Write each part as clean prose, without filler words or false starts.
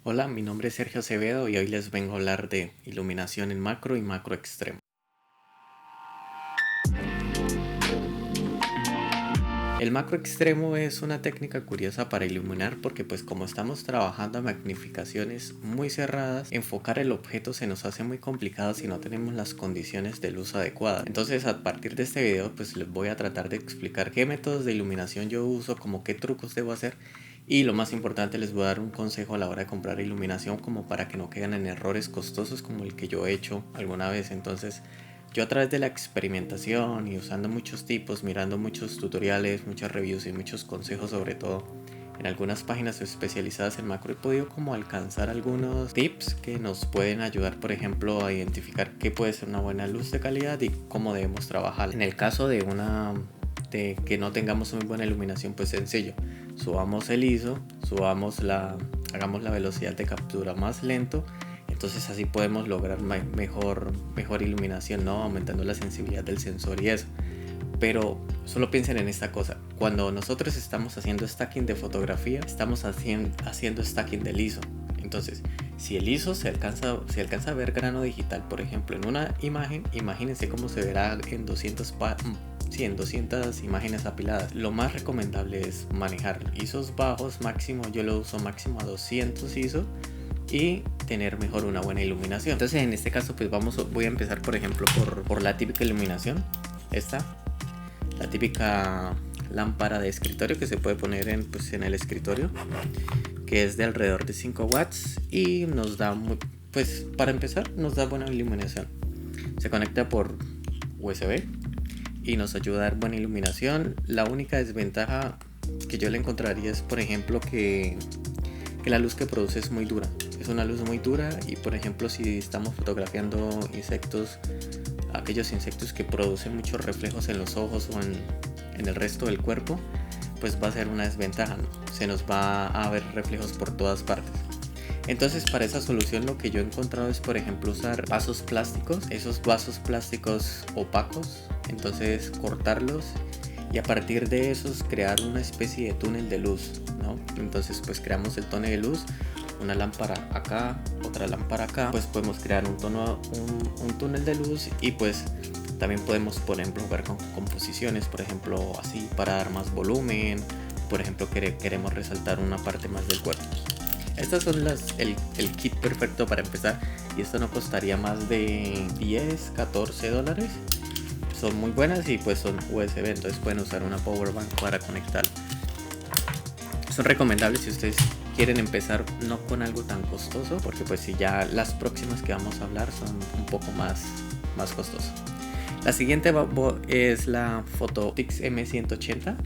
Hola, mi nombre es Sergio Acevedo y hoy les vengo a hablar de iluminación en macro y macro extremo. El macro extremo es una técnica curiosa para iluminar porque pues como estamos trabajando a magnificaciones muy cerradas, enfocar el objeto se nos hace muy complicado si no tenemos las condiciones de luz adecuadas. Entonces a partir de este video pues les voy a tratar de explicar qué métodos de iluminación yo uso, como qué trucos debo hacer. Y lo más importante, les voy a dar un consejo a la hora de comprar iluminación como para que no caigan en errores costosos como el que yo he hecho alguna vez. Entonces yo a través de la experimentación y usando muchos tipos, mirando muchos tutoriales, muchas reviews y muchos consejos sobre todo en algunas páginas especializadas en macro, he podido como alcanzar algunos tips que nos pueden ayudar, por ejemplo, a identificar qué puede ser una buena luz de calidad y cómo debemos trabajar. En el caso de que no tengamos muy buena iluminación, pues sencillo, subamos el ISO, hagamos la velocidad de captura más lento. Entonces así podemos lograr mejor iluminación, ¿no? Aumentando la sensibilidad del sensor y eso. Pero solo piensen en esta cosa: cuando nosotros estamos haciendo stacking de fotografía, estamos haciendo stacking del ISO. Entonces, si el ISO se alcanza a ver grano digital, por ejemplo, en una imagen, imagínense cómo se verá en 200 imágenes apiladas. Lo más recomendable es manejar ISOs bajos, máximo, yo lo uso máximo a 200 ISO, y tener mejor una buena iluminación. Entonces en este caso pues voy a empezar por ejemplo por la típica iluminación, la típica lámpara de escritorio que se puede poner en el escritorio, que es de alrededor de 5 watts y nos da para empezar nos da buena iluminación. Se conecta por USB y nos ayuda a dar buena iluminación. La única desventaja que yo le encontraría es, por ejemplo, que la luz que produce es muy dura. Es una luz muy dura y, por ejemplo, si estamos fotografiando insectos, aquellos insectos que producen muchos reflejos en los ojos o en el resto del cuerpo, pues va a ser una desventaja, ¿no? Se nos va a ver reflejos por todas partes. Entonces para esa solución lo que yo he encontrado es, por ejemplo, usar vasos plásticos, esos vasos plásticos opacos, entonces cortarlos y a partir de esos crear una especie de túnel de luz, ¿no? Entonces pues creamos el túnel de luz, una lámpara acá, otra lámpara acá, pues podemos crear un túnel de luz y pues también podemos, por ejemplo, jugar con composiciones, por ejemplo, así para dar más volumen, por ejemplo, queremos resaltar una parte más del cuerpo. Estas son el kit perfecto para empezar y esto no costaría más de 10, 14 dólares. Son muy buenas y pues son USB, entonces pueden usar una power bank para conectarlo. Son recomendables si ustedes quieren empezar no con algo tan costoso, porque pues si ya las próximas que vamos a hablar son un poco más costosas. La siguiente es la Photoptix M180,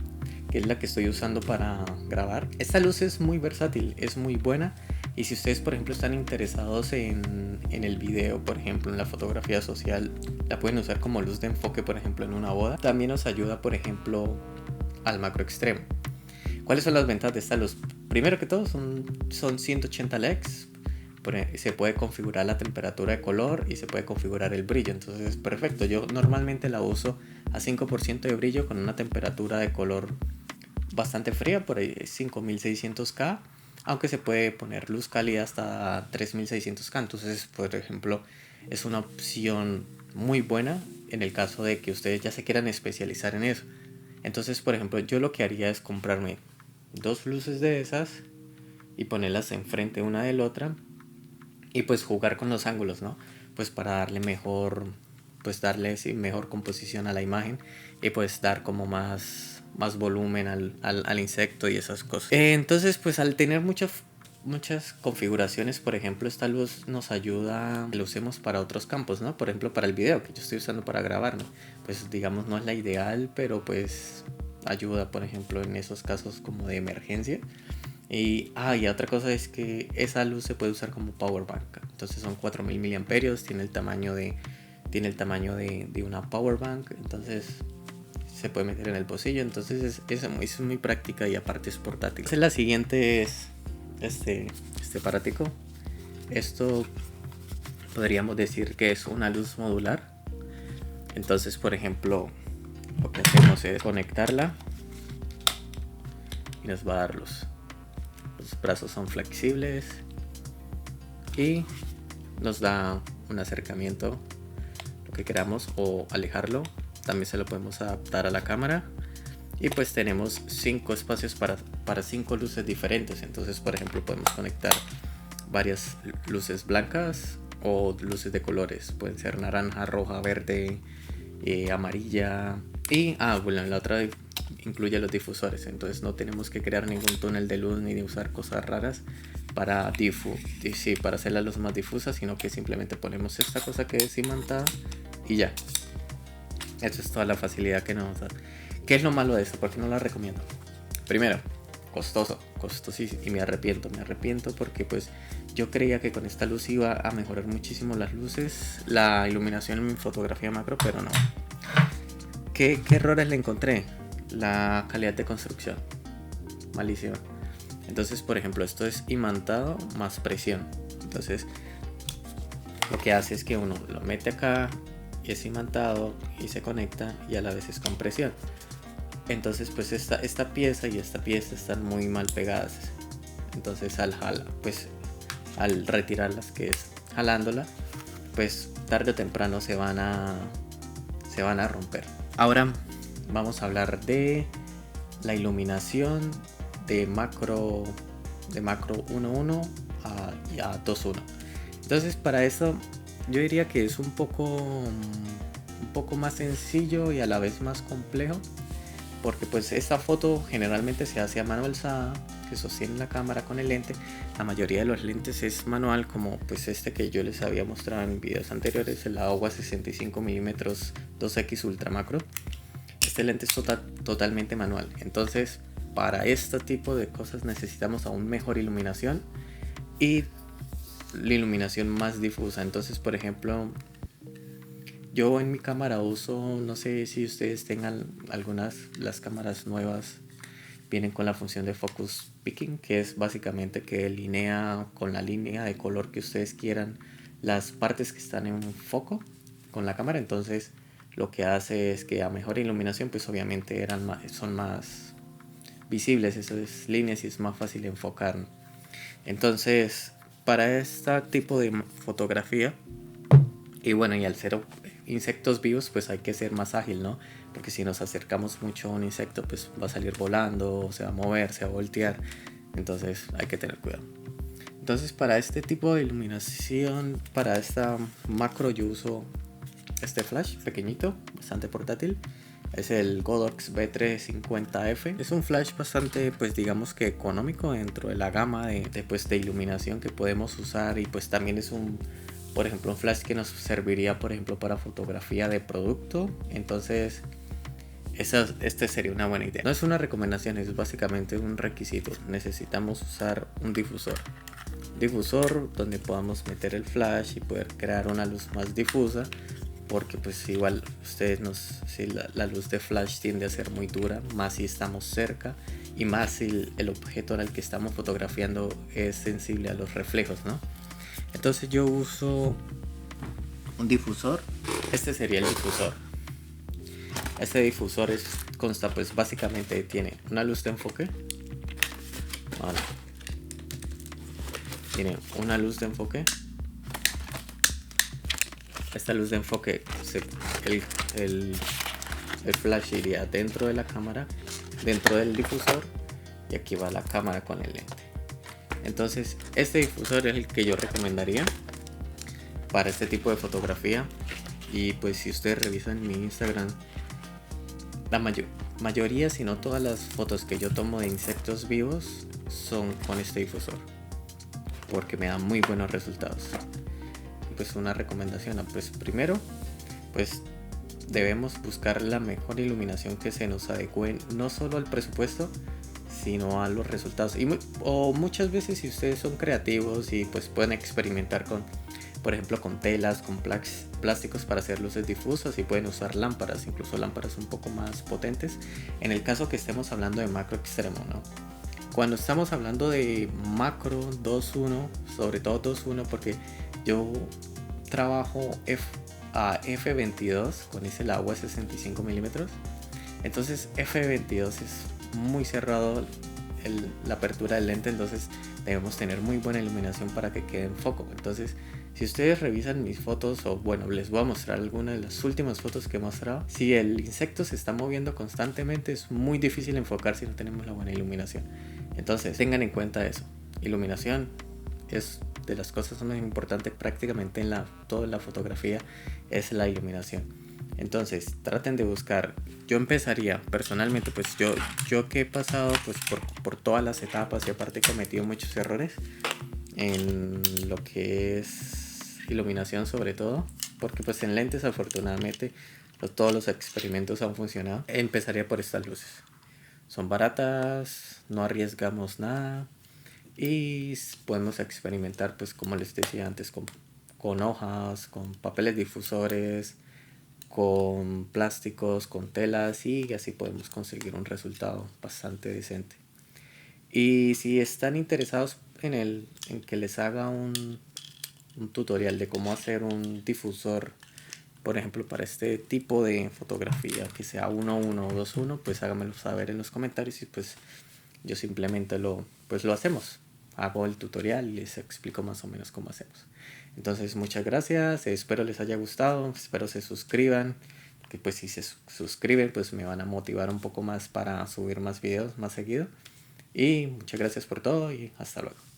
que es la que estoy usando para grabar. Esta luz es muy versátil, es muy buena. Y si ustedes, por ejemplo, están interesados en el video, por ejemplo, en la fotografía social, la pueden usar como luz de enfoque, por ejemplo, en una boda. También nos ayuda, por ejemplo, al macro extremo. ¿Cuáles son las ventajas de esta luz? Primero que todo, son 180 LEDs. Se puede configurar la temperatura de color y se puede configurar el brillo, entonces es perfecto. Yo normalmente la uso a 5% de brillo con una temperatura de color bastante fría, por ahí 5600K, aunque se puede poner luz cálida hasta 3600K. Entonces, por ejemplo, es una opción muy buena en el caso de que ustedes ya se quieran especializar en eso. Entonces, por ejemplo, yo lo que haría es comprarme 2 luces de esas y ponerlas enfrente una de la otra y pues jugar con los ángulos, ¿no? Pues para darle mejor composición a la imagen y pues dar como más volumen al insecto y esas cosas. Entonces pues al tener muchas configuraciones, por ejemplo, esta luz nos ayuda a que lo usemos para otros campos, ¿no? Por ejemplo, para el video que yo estoy usando para grabarme, pues digamos no es la ideal, pero pues ayuda, por ejemplo, en esos casos como de emergencia. Y otra cosa es que esa luz se puede usar como power bank. Entonces son 4000 miliamperios, tiene el tamaño de una power bank, entonces se puede meter en el bolsillo. Entonces es muy práctica y aparte es portátil. Entonces la siguiente es este aparatico. Esto podríamos decir que es una luz modular. Entonces, por ejemplo, lo que hacemos es conectarla y nos va a dar luz. Los brazos son flexibles y nos da un acercamiento, lo que queramos, o alejarlo. También se lo podemos adaptar a la cámara. Y pues tenemos 5 espacios para 5 luces diferentes. Entonces, por ejemplo, podemos conectar varias luces blancas o luces de colores. Pueden ser naranja, roja, verde, amarilla. Y bueno, la otra incluye los difusores. Entonces no tenemos que crear ningún túnel de luz ni de usar cosas raras para para hacer la luz más difusa, sino que simplemente ponemos esta cosa que es imantada y ya. Eso es toda la facilidad que nos da. ¿Qué es lo malo de esto? ¿Por qué no la recomiendo? Primero, costosísimo, y me arrepiento porque pues yo creía que con esta luz iba a mejorar muchísimo las luces, la iluminación en mi fotografía macro, pero no. ¿Qué errores le encontré? La calidad de construcción, malísima. Entonces, por ejemplo, esto es imantado más presión. Entonces, lo que hace es que uno lo mete acá, y es imantado y se conecta, y a la vez es con presión. Entonces pues esta pieza y esta pieza están muy mal pegadas. Entonces al retirarlas, que es jalándola, pues tarde o temprano se van a romper. Ahora vamos a hablar de la iluminación de macro 1.1 a 2.1. Entonces para eso yo diría que es un poco más sencillo y a la vez más complejo, porque pues esta foto generalmente se hace a mano alzada, que sostiene la cámara con el lente. La mayoría de los lentes es manual, como pues este que yo les había mostrado en videos anteriores, el AOWA 65mm 2X Ultra Macro. Este lente es totalmente manual. Entonces para este tipo de cosas necesitamos aún mejor iluminación y la iluminación más difusa. Entonces, por ejemplo, yo en mi cámara uso, no sé si ustedes tengan las cámaras nuevas vienen con la función de focus picking, que es básicamente que linea con la línea de color que ustedes quieran las partes que están en un foco con la cámara. Entonces lo que hace es que a mejor iluminación pues obviamente son más visibles esas líneas y es más fácil de enfocar. Entonces para este tipo de fotografía, y bueno, y al ser insectos vivos pues hay que ser más ágil, ¿no? Porque si nos acercamos mucho a un insecto pues va a salir volando, se va a mover, se va a voltear. Entonces hay que tener cuidado. Entonces para este tipo de iluminación, para esta macro, yo uso este flash pequeñito, bastante portátil. Es el Godox B350F. Es un flash bastante, pues digamos que económico dentro de la gama de iluminación que podemos usar. Y pues también es por ejemplo, un flash que nos serviría, por ejemplo, para fotografía de producto. Entonces este sería una buena idea. No es una recomendación, es básicamente un requisito. Necesitamos usar un difusor donde podamos meter el flash y poder crear una luz más difusa, porque pues igual si la luz de flash tiende a ser muy dura, más si estamos cerca y más si el objeto en el que estamos fotografiando es sensible a los reflejos, ¿no? Entonces yo uso un difusor. Este sería el difusor. Este difusor consta pues básicamente, tiene una luz de enfoque. Vale. Tiene una luz de enfoque. Esta luz de enfoque, el flash iría dentro de la cámara, dentro del difusor, y aquí va la cámara con el lente. Entonces este difusor es el que yo recomendaría para este tipo de fotografía. Y pues si ustedes revisan mi Instagram, la mayoría, si no todas las fotos que yo tomo de insectos vivos son con este difusor, porque me da muy buenos resultados. Pues una recomendación, pues primero pues debemos buscar la mejor iluminación que se nos adecue no solo al presupuesto sino a los resultados. O muchas veces, si ustedes son creativos y pues pueden experimentar con, por ejemplo, con telas, con plásticos para hacer luces difusas, y pueden usar lámparas, incluso lámparas un poco más potentes, en el caso que estemos hablando de macro extremo, ¿no? Cuando estamos hablando de macro 2.1, sobre todo 2.1, porque yo trabajo a f22 con ese AOWA 65mm. Entonces f22 es muy cerrado la apertura del lente, entonces debemos tener muy buena iluminación para que quede en foco. Entonces, si ustedes revisan mis fotos, o bueno, les voy a mostrar algunas de las últimas fotos que he mostrado, si el insecto se está moviendo constantemente es muy difícil enfocar si no tenemos la buena iluminación. Entonces tengan en cuenta eso, iluminación es de las cosas más importantes prácticamente en toda la fotografía, es la iluminación. Entonces traten de buscar, yo empezaría personalmente, pues yo que he pasado pues por todas las etapas y aparte he cometido muchos errores en lo que es iluminación sobre todo, porque pues en lentes afortunadamente todos los experimentos han funcionado. Empezaría por estas luces, son baratas, no arriesgamos nada y podemos experimentar pues como les decía antes con hojas, con papeles difusores, con plásticos, con telas, y así podemos conseguir un resultado bastante decente. Y si están interesados en que les haga un tutorial de cómo hacer un difusor, por ejemplo, para este tipo de fotografía, que sea 1.1 o 2.1, pues háganmelo saber en los comentarios y pues yo simplemente lo hacemos. Hago el tutorial y les explico más o menos cómo hacemos. Entonces, muchas gracias, espero les haya gustado, espero se suscriban, que pues si se suscriben pues me van a motivar un poco más para subir más videos más seguido. Y muchas gracias por todo y hasta luego.